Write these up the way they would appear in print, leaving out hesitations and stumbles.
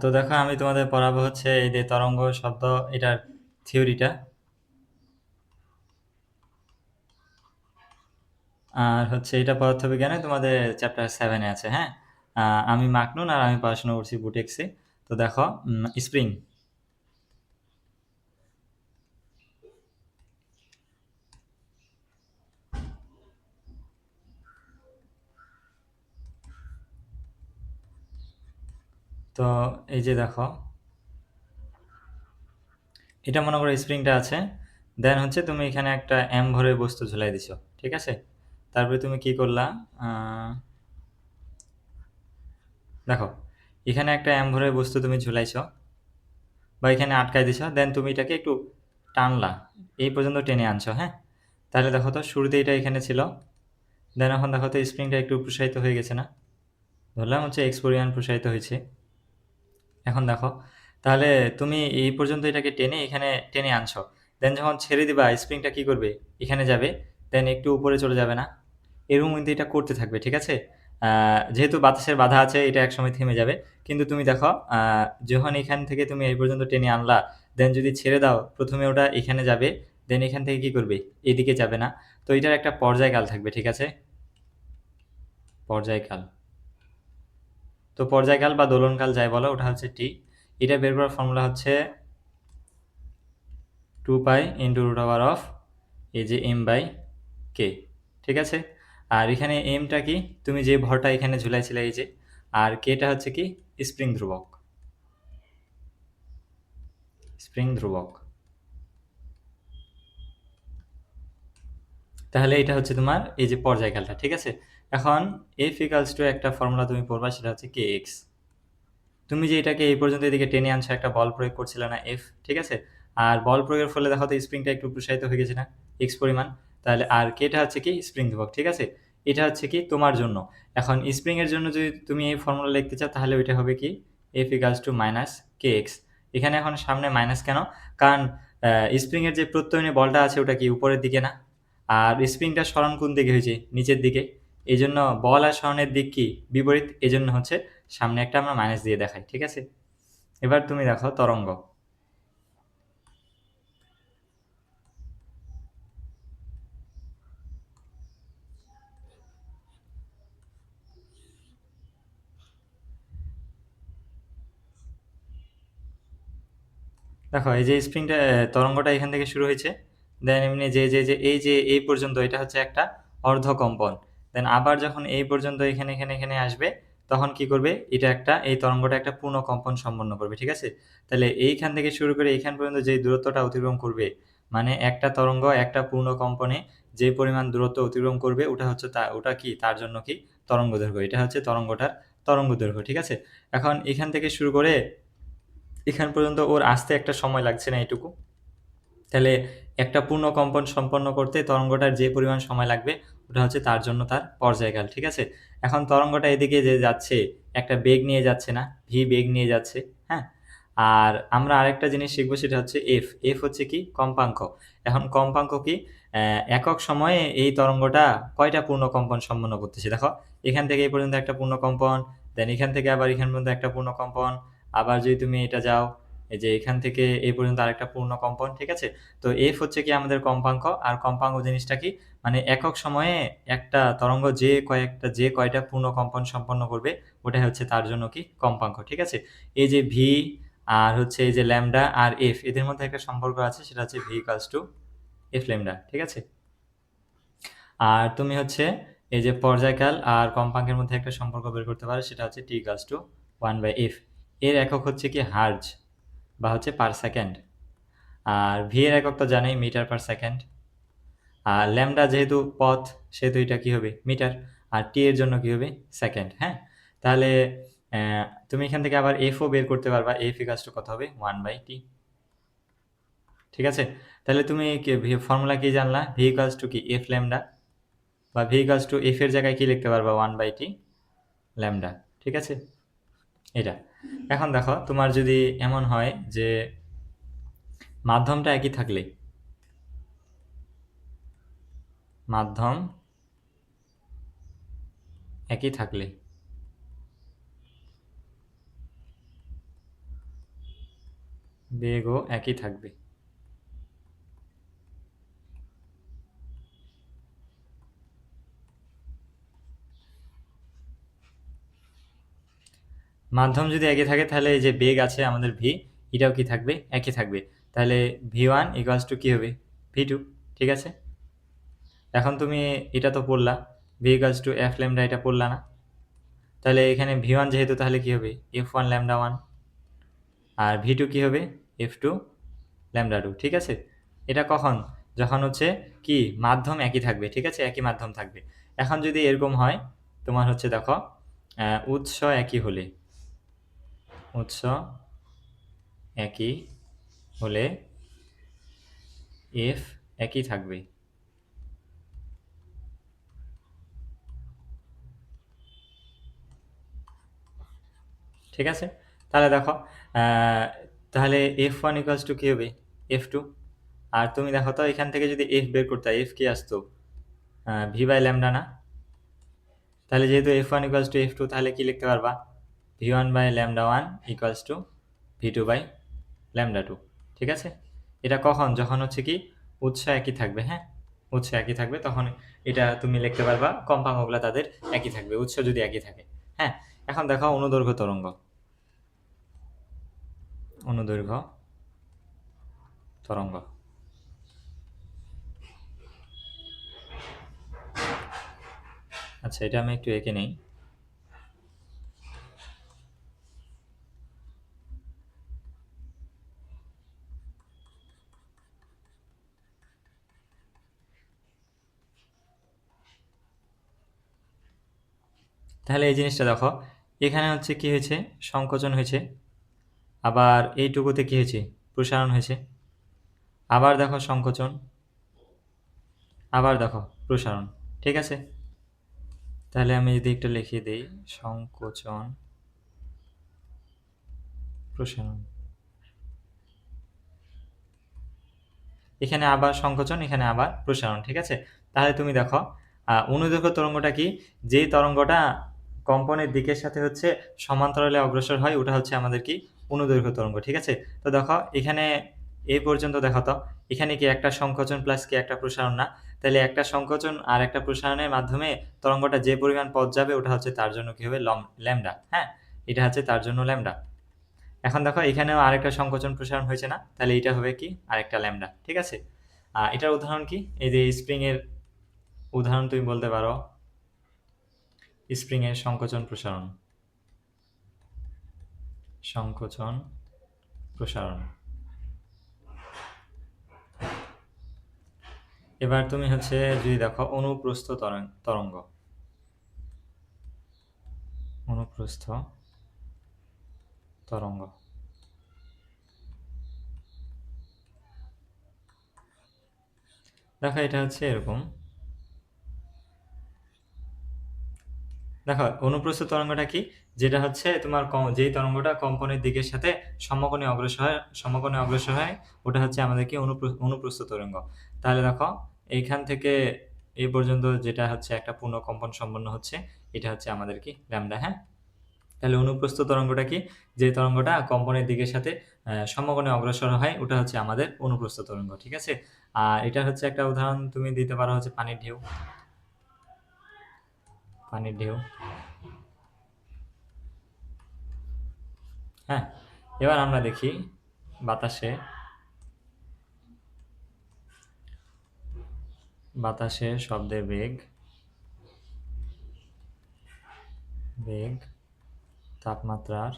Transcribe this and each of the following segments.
তো দেখো আমি তোমাদের পড়াবো হচ্ছে এই যে তরঙ্গ শব্দ এটার থিওরিটা। আর হচ্ছে এটা পদার্থবিজ্ঞানে তোমাদের চ্যাপ্টার 7-এ আছে। হ্যাঁ, আমি মাকনুন আর আমি পড়াশোনা করছি বুটেক্সে। তো দেখো স্প্রিং। তো এই যে দেখো, এটা মনে করো স্প্রিংটা আছে, দেন হচ্ছে তুমি এখানে একটা ভরের বস্তু ঝুলাই দিছো, ঠিক আছে? তারপরে তুমি কি করলা, দেখো এখানে একটা ভরের বস্তু তুমি ঝুলাইছো বা এখানে আটকাই দিছো, দেন তুমি এটাকে একটু টানলা, এই পর্যন্ত টেনে আনছো। হ্যাঁ, তাহলে দেখো তো শুরুতে এটা এখানে ছিল, দেন এখন দেখো তো স্প্রিংটা একটু প্রসারিত হয়ে গেছে না? ধরলাম হচ্ছে এক্স পরিমাণ প্রসারিত হয়েছে। এখন দেখো, তাহলে তুমি এই পর্যন্ত এটাকে টেনে এখানে টেনে আনছো, দেন যখন ছেড়ে দিবা স্প্রিংটা কি করবে, এখানে যাবে, দেন একটু উপরে চলে যাবে না? এরকম কিন্তু এটা করতে থাকবে, ঠিক আছে? যেহেতু বাতাসের বাধা আছে এটা একসময় থেমে যাবে। কিন্তু তুমি দেখো, যখন এখান থেকে তুমি এই পর্যন্ত টেনে আনলা, দেন যদি ছেড়ে দাও প্রথমে ওটা এখানে যাবে, দেন এখান থেকে কি করবে, এদিকে যাবে না? তো এটার একটা পর্যায়কাল থাকবে, ঠিক আছে? পর্যায়কাল। তো পর্যায়কাল বা দোলনকাল যাই বলো, ওটা হচ্ছে টি। এটা বের করার ফর্মুলা হচ্ছে 2 pi into root over of এই যে এম বাই কে, ঠিক আছে? আর এখানে এমটা কি, তুমি যে ভরটা এখানে ঝুলাইছিলে এই যে, আর কেটা হচ্ছে কি, স্প্রিং ধ্রুবক। স্প্রিং ধ্রুবক। তাহলে এটা হচ্ছে তোমার এই যে পর্যায়কালটা, ঠিক আছে? এখন এফ ইকালস টু একটা ফর্মুলা তুমি পড়বা, সেটা হচ্ছে কে এক্স। তুমি যে এটাকে এই পর্যন্ত এদিকে টেনে আনছো, একটা বল প্রয়োগ করছিলে না এফ, ঠিক আছে? আর বল প্রয়োগের ফলে দেখো তো স্প্রিংটা একটু প্রসারিত হয়ে গেছে না, এক্স পরিমাণ? তাহলে আর কেটা হচ্ছে কি, স্প্রিং ধ্রুবক, ঠিক আছে? এটা হচ্ছে কি তোমার জন্য। এখন স্প্রিং এর জন্য যদি তুমি এই ফর্মুলা লিখতে চাও, তাহলে ওইটা হবে কি, এফ ইকালস টু মাইনাস কে এক্স। এখানে এখন সামনে মাইনাস কেন? কারণ স্প্রিং এর যে প্রত্যয়নী বলটা আছে ওটা কি উপরের দিকে না? আর স্প্রিংটা সরণ কোন দিকে হয়েছে, নিচের দিকে। এই জন্য বল আর সরণের দিক কি, বিপরীত। এই জন্য হচ্ছে সামনে একটা আমরা মাইনাস দিয়ে দেখাই, ঠিক আছে? এবার তুমি দেখো তরঙ্গ। দেখো এই যে স্প্রিংটা, তরঙ্গটা এখান থেকে শুরু হয়েছে, দেন এমনি যে যে যে এই যে এই পর্যন্ত এটা হচ্ছে একটা অর্ধ কম্পন। দেন আবার যখন এই পর্যন্ত এখানে এখানে এখানে আসবে, তখন কি করবে, এটা একটা এই তরঙ্গটা একটা পূর্ণ কম্পন সম্পন্ন করবে, ঠিক আছে? তাহলে এইখান থেকে শুরু করে এইখান পর্যন্ত যে দূরত্বটা অতিক্রম করবে, মানে একটা তরঙ্গ একটা পূর্ণ কম্পনে যে পরিমাণ দূরত্ব অতিক্রম করবে, ওটা হচ্ছে ওটা কি, তার জন্য কি, তরঙ্গ দৈর্ঘ্য। এটা হচ্ছে তরঙ্গটার তরঙ্গ দৈর্ঘ্য, ঠিক আছে? এখন এখান থেকে শুরু করে এখান পর্যন্ত ওর আসতে একটা সময় লাগছে না এটুকু? তাহলে একটা পূর্ণ কম্পন সম্পন্ন করতে তরঙ্গটার যে পরিমাণ সময় লাগবে, ওটা হচ্ছে তার জন্য তার পর্যায়কাল, ঠিক আছে? এখন তরঙ্গটা এদিকে যে যাচ্ছে, একটা বেগ নিয়ে যাচ্ছে না, ভি বেগ নিয়ে যাচ্ছে। হ্যাঁ, আর আমরা আরেকটা জিনিস শিখবো, সেটা হচ্ছে এফ। এফ হচ্ছে কি, কম্পাঙ্ক। এখন কম্পাঙ্ক কি, একক সময়ে এই তরঙ্গটা কয়টা পূর্ণ কম্পন সম্পন্ন করতেছে। দেখো এখান থেকে এই পর্যন্ত একটা পূর্ণ কম্পন, দেন এখান থেকে আবার এখান পর্যন্ত একটা পূর্ণ কম্পন, আবার যদি তুমি এটা যাও এই যে এখান থেকে এই পর্যন্ত আরেকটা পূর্ণ কম্পন, ঠিক আছে? তো এফ হচ্ছে কি আমাদের কম্পাঙ্ক। আর কম্পাঙ্ক জিনিসটা কি, মানে একক সময়ে একটা তরঙ্গ যে কয়টা পূর্ণ কম্পন সম্পন্ন করবে, ওটাই হচ্ছে তার জন্য কি, কম্পাঙ্ক, ঠিক আছে? এই যে ভি আর হচ্ছে এই যে ল্যামডা আর এফ, এদের মধ্যে একটা সম্পর্ক আছে, সেটা হচ্ছে V equals two f lambda, ঠিক আছে? আর তুমি হচ্ছে এই যে পর্যায়কাল আর কম্পাঙ্কের মধ্যে একটা সম্পর্ক বের করতে পারো, সেটা হচ্ছে টি ইকালস টু 1/f। এর একক হচ্ছে কি হার্জ বা হচ্ছে পার সেকেন্ড। আর ভি এর একক তো জানোই, মিটার পার সেকেন্ড। আর ল্যামডা যেহেতু পথ, সেহেতু এটা কি হবে, মিটার। আর টি এর জন্য কি হবে, সেকেন্ড। হ্যাঁ, তাহলে তুমি এখান থেকে আবার এফও বের করতে পারবা। এফ ইকালস টু কত হবে, 1/t, ঠিক আছে? তাহলে তুমি ফর্মুলা কি জানলা, ভি ইকালস টু কি, এফ ল্যামডা, বা ভি ইকালস টু এফ এর জায়গায় কি লিখতে পারবা, 1/t ল্যামডা, ঠিক আছে? এটা। এখন দেখো তোমার যদি এমন হয় যে মাধ্যমটা একই থাকলে, মাধ্যম একই থাকলে বেগও একই থাকবে। মাধ্যম যদি একই থাকে তাহলে এই যে বেগ আছে আমাদের ভি, এটাও কি থাকবে, একই থাকবে। তাহলে v1 ইকুয়ালস টু কি হবে, v2। ঠিক আছে, এখন তুমি এটা তো পড়লা, v equals to f lambda, এটা পড়লা না? তাহলে এখানে v1 যেহেতু, তাহলে কি হবে f1 ল্যামডা 1, আর v2 কি হবে f2 ল্যামডা 2। ঠিক আছে, এটা কখন, যখন হচ্ছে কি মাধ্যম একই থাকবে। ঠিক আছে, একই মাধ্যম থাকবে। এখন যদি এরকম হয় তোমার হচ্ছে দেখো, উৎস একই হলে, উৎস একই হলে এফ একই থাকবে। ঠিক আছে, তাহলে দেখো তাহলে f1 ইকুয়ালস টু কি হবে, f2। আর তুমি দেখো তো এখান থেকে যদি f বের করতে, f কি আসতো, ভি বাই ল্যামডা না? তাহলে যেহেতু f1 ইকুয়ালস টু f2, তাহলে কি লিখতে পারবা, v1 by lambda 1 equals to v2 by lambda 2। ঠিক আছে, এটা কখন, যখন হচ্ছে কি উৎস একই থাকবে। হ্যাঁ, উৎস একই থাকবে, তখন এটা তুমি লিখতে পারবা, কম্পাঙ্কগুলো তাদের একই থাকবে, উৎস যদি একই থাকে। হ্যাঁ, এখন দেখো অনুদৈর্ঘ্য তরঙ্গ, অনুদৈর্ঘ্য তরঙ্গ। আচ্ছা, এটা আমি একটু এঁকে নেই। তাহলে এই জিনিসটা দেখো, এখানে হচ্ছে কি হয়েছে, সংকোচন হয়েছে, আবার এইটুকুতে কি হয়েছে, প্রসারণ হয়েছে, আবার দেখো সংকোচন, আবার দেখো প্রসারণ। ঠিক আছে, তাহলে আমি যদি একটু লিখিয়ে দিই, সংকোচন প্রসারণ, এখানে আবার সংকোচন, এখানে আবার প্রসারণ। ঠিক আছে, তাহলে তুমি দেখো অনুদৈর্ঘ্য তরঙ্গটা কি, যেই তরঙ্গটা কম্পনের দিকের সাথে হচ্ছে সমান্তরালে অগ্রসর হয়, ওটা হচ্ছে আমাদের কি অনুদৈর্ঘ্য তরঙ্গ। ঠিক আছে, তো দেখো এখানে এই পর্যন্ত দেখো তো, এখানে কি একটা সংকোচন প্লাস কি একটা প্রসারণ না? তাহলে একটা সংকোচন আর একটা প্রসারণের মাধ্যমে তরঙ্গটা যে পরিমাণ পথ যাবে, ওটা হচ্ছে তার জন্য কি হবে, ল্যামডা। হ্যাঁ, এটা হচ্ছে তার জন্য ল্যামডা। এখন দেখো এখানেও আরেকটা সংকোচন প্রসারণ হয়েছে না, তাহলে এটা হবে কি আরেকটা ল্যামডা। ঠিক আছে, এটার উদাহরণ কি, এই যে স্প্রিং এর উদাহরণ তুমি বলতে পারো, স্প্রিং এর সংকোচন প্রসারণ, সংকোচন প্রসারণ। এবার তুমি হচ্ছে যদি দেখো অনুপ্রস্থ তরঙ্গ, অনুপ্রস্থ তরঙ্গ। দেখো এটা হচ্ছে এরকম, দেখো অনুপ্রস্থ তরঙ্গটা কি, যেটা হচ্ছে তোমার যেই তরঙ্গটা কম্পনের দিকের সাথে সমকোণে অগ্রসর হয়, ওটা হচ্ছে আমাদের কি অনুপ্রস্থ তরঙ্গ। তাহলে দেখো এইখান থেকে এই পর্যন্ত যেটা হচ্ছে একটা পূর্ণ কম্পন সম্পন্ন হচ্ছে, এটা হচ্ছে আমাদের কি ল্যামডা। হ্যাঁ, তাহলে অনুপ্রস্থ তরঙ্গটা কি, যে তরঙ্গটা কম্পনের দিকের সাথে সমকোণে অগ্রসর হয়, ওটা হচ্ছে আমাদের অনুপ্রস্থ তরঙ্গ। ঠিক আছে, আর এটা হচ্ছে একটা উদাহরণ তুমি দিতে পারো হচ্ছে পানির ঢেউ, পানির ঢেউ। হ্যাঁ, এবার আমরা দেখি বাতাসে, বাতাসে শব্দের বেগ, বেগ তাপমাত্রার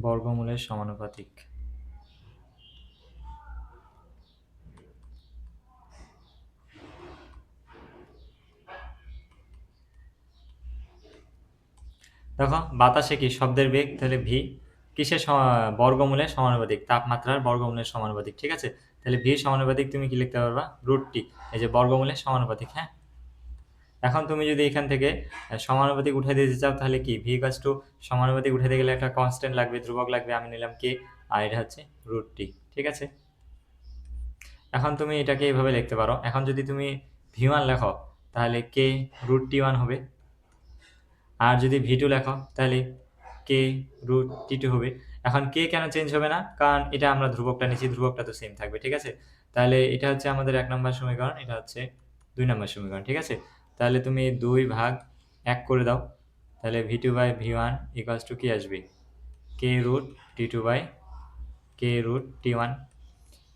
বর্গমূলের সমানুপাতিক। দেখো বাতাসে কি শব্দের বেগ, তাহলে ভি কিসের বর্গমূলের সমানুপাতিক, তাপমাত্রার বর্গমূলের সমানুপাতিক। ঠিক আছে, তাহলে ভি সমানুপাতিক তুমি কি লিখতে পারবা, √T, এই যে বর্গমূলের সমানুপাতিক। হ্যাঁ, এখন তুমি যদি এখান থেকে সমানুপাতিক উঠে দিতে চাও, তাহলে কি ভি ইকুয়ালস টু, সমানুপাতিক উঠাতে গেলে একটা কনস্ট্যান্ট লাগবে, ধ্রুবক লাগবে, আমি নিলাম কে, আর এটা হচ্ছে √T। ঠিক আছে, এখন তুমি এটাকে এইভাবে লিখতে পারো। এখন যদি তুমি v1 লেখো, তাহলে কে √T1 হবে, আর যদি v2 লেখো, তাহলে কে রুট টি টু হবে। এখন কে কেন চেঞ্জ হবে না? কারণ এটা আমরা ধ্রুবকটা নিচ্ছি, ধ্রুবকটা তো সেম থাকবে, ঠিক আছে? তাহলে এটা হচ্ছে আমাদের ১ নম্বর সমীকরণ, এটা হচ্ছে ২ নম্বর সমীকরণ, ঠিক আছে? তাহলে তুমি ২ ভাগ ১ করে দাও। তাহলে v2/v1 ইকুয়ালস টু কি আসবে? কে রুট t2/কে রুট t1।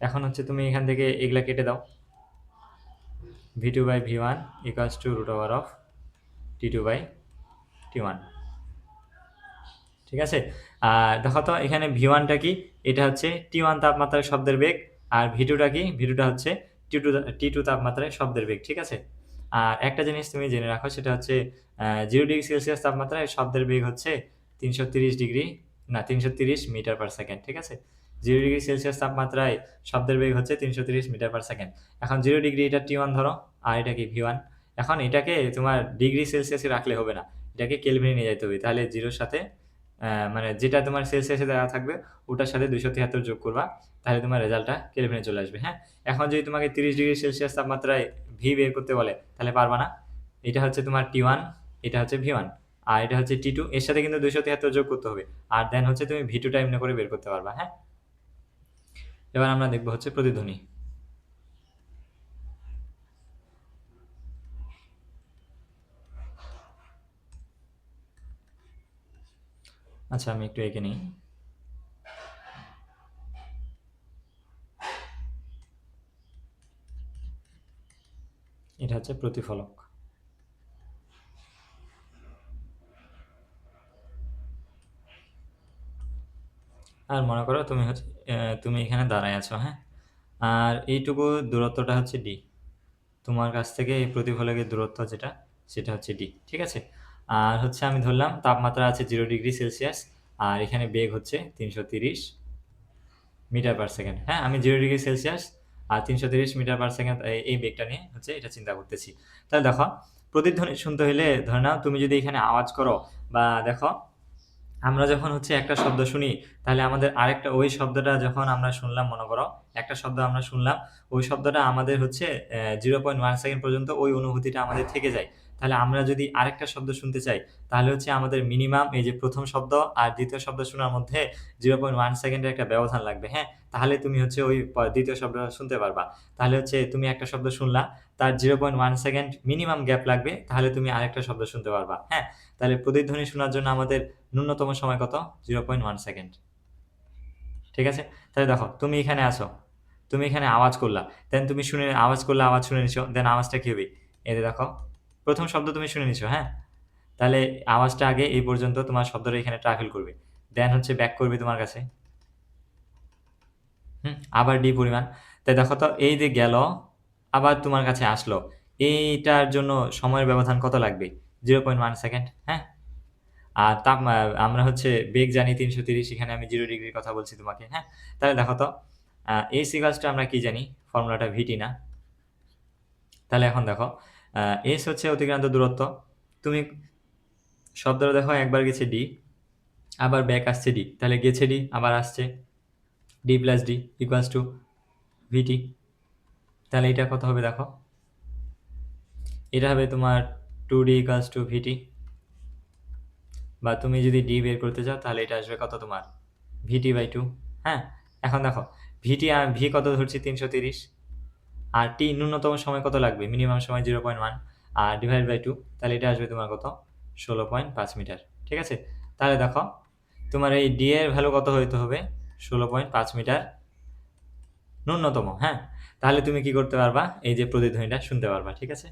এখন হচ্ছে তুমি এখান থেকে এগুলা কেটে দাও। v2/v1 equals to root over of t2/t1, ঠিক আছে? আর দেখো তো এখানে v1টা কি? এটা হচ্ছে t1 তাপমাত্রায় শব্দের বেগ, আর v2টা কি? v2টা হচ্ছে t2 তাপমাত্রায় শব্দের বেগ, ঠিক আছে? আর একটা জিনিস তুমি জেনে রাখো, সেটা হচ্ছে 0 ডিগ্রি সেলসিয়াস তাপমাত্রায় শব্দের বেগ হচ্ছে ৩৩০ মিটার পার সেকেন্ড, ঠিক আছে? 0 ডিগ্রি সেলসিয়াস তাপমাত্রায় শব্দের বেগ হচ্ছে ৩৩০ মিটার পার সেকেন্ড। এখন 0 ডিগ্রি এটা t1 ধরো, আর এটা কি v1। এখন এটাকে তোমার ডিগ্রি সেলসিয়াসে রাখলে হবে না, এটাকে কেলভিনে নিয়ে যেতে হবে। তাহলে 0-র সাথে মানে যেটা তোমার সেলসিয়াসে দেওয়া থাকবে ওটার সাথে 273 যোগ করবা, তাহলে তোমার রেজাল্টটা কেলভিনে চলে আসবে, হ্যাঁ? এখন যদি তোমাকে 30 ডিগ্রি সেলসিয়াস তাপমাত্রায় ভি বের করতে বলে, তাহলে পারবা না। এটা হচ্ছে তোমার t1, এটা হচ্ছে v1, আর এটা হচ্ছে t2, এর সাথে কিন্তু 273 যোগ করতে হবে, আর দেন হচ্ছে তুমি v2টা এমনি করে বের করতে পারবা, হ্যাঁ? এবার আমরা দেখবো হচ্ছে প্রতিধ্বনি। আচ্ছা, আমি একটু এঁকে নিই। এটা হচ্ছে প্রতিফলক। আর মনে করো তুমি হচ্ছে তুমি এখানে দাঁড়ায় আছো, হ্যাঁ? আর এইটুকু দূরত্বটা হচ্ছে ডি। তোমার কাছ থেকে এই প্রতিফলকের দূরত্ব যেটা, সেটা হচ্ছে ডি, ঠিক আছে? আর হচ্ছে আমি ধরলাম তাপমাত্রা আছে 0 ডিগ্রি সেলসিয়াস, আর এখানে বেগ হচ্ছে ৩৩০ মিটার পার সেকেন্ড, হ্যাঁ? আমি 0 ডিগ্রি সেলসিয়াস আর ৩৩০ মিটার পার সেকেন্ড এই বেগটা নিয়ে হচ্ছে এটা চিন্তা করতেছি। তাহলে দেখো, প্রতিধ্বনি শুনতে হলে ধরে নাও তুমি যদি এখানে আওয়াজ করো, বা দেখো আমরা যখন হচ্ছে একটা শব্দ শুনি, তাহলে আমাদের আরেকটা ওই শব্দটা যখন আমরা শুনলাম, মনে করো একটা শব্দ আমরা শুনলাম, ওই শব্দটা আমাদের হচ্ছে 0.1 সেকেন্ড পর্যন্ত ওই অনুভূতিটা আমাদের থেকে যায়। তাহলে আমরা যদি আরেকটা শব্দ শুনতে চাই, তাহলে হচ্ছে আমাদের মিনিমাম এই যে প্রথম শব্দ আর দ্বিতীয় শব্দ শোনার মধ্যে 0.1 সেকেন্ডের একটা ব্যবধান লাগবে, হ্যাঁ? তাহলে তুমি হচ্ছে ওই দ্বিতীয় শব্দটা শুনতে পারবা। তাহলে হচ্ছে তুমি একটা শব্দ শুনলা, তার 0.1 সেকেন্ড মিনিমাম গ্যাপ লাগবে, তাহলে তুমি আরেকটা শব্দ শুনতে পারবা, হ্যাঁ? তাহলে প্রতিধ্বনি শোনার জন্য আমাদের ন্যূনতম সময় কত? 0.1 সেকেন্ড, ঠিক আছে? তাহলে দেখো তুমি এখানে আছো, তুমি এখানে আওয়াজ করলা, দেন তুমি শুনে আওয়াজ করলে আওয়াজ শুনে নিছো, দেন আওয়াজটা কি হবে? এই যে দেখো, প্রথম শব্দ তুমি শুনে নিছো, হ্যাঁ? তাহলে আওয়াজটা আগে এই পর্যন্ত তোমার শব্দটা এখানে ট্রাভেল করবে, দেন হচ্ছে ব্যাক করবে তোমার কাছে, আবার ডি পরিমাণ। তাই দেখো তো, এই যে গেল, আবার তোমার কাছে আসলো, এইটার জন্য সময়ের ব্যবধান কত লাগবে? 0.1 সেকেন্ড, হ্যাঁ? আর আমরা হচ্ছে বেগ জানি ৩৩০, এখানে আমি 0 ডিগ্রির কথা বলছি তোমাকে, হ্যাঁ? তাহলে দেখো তো, এই সিকোয়েন্সটা আমরা কি জানি? ফর্মুলাটা ভিটি না? তাহলে এখন দেখো, এস হচ্ছে অতিক্রান্ত দূরত্ব। তুমি শব্দটা দেখো, একবার গেছে ডি, আবার ব্যাক আসছে ডি, তাহলে গেছে ডি, আবার আসছে d plus d equals to v t. তাহলে এটা কত হবে দেখো? এটা হবে তোমার 2d ইকুয়ালস টু ভিটি, বা তুমি যদি ডি বের করতে চাও তাহলে এটা আসবে কত তোমার? VT/2, হ্যাঁ? এখন দেখো, ভিটি আর ভি কত ধরছি? ৩৩০, আর টি ন্যূনতম সময় কত লাগবে? মিনিমাম সময় 0.1, আর ডিভাইড/2, তাহলে এটা আসবে তোমার কত? ১৬.৫ মিটার, ঠিক আছে? তাহলে দেখো, তোমার এই ডি এর ভ্যালু কত হইতে হবে? ১৬.৫ মিটার ন্যূনতম, হ্যাঁ? তাহলে তুমি কি করতে পারবা? এই যে প্রতিধ্বনিটা শুনতে পারবা, ঠিক আছে?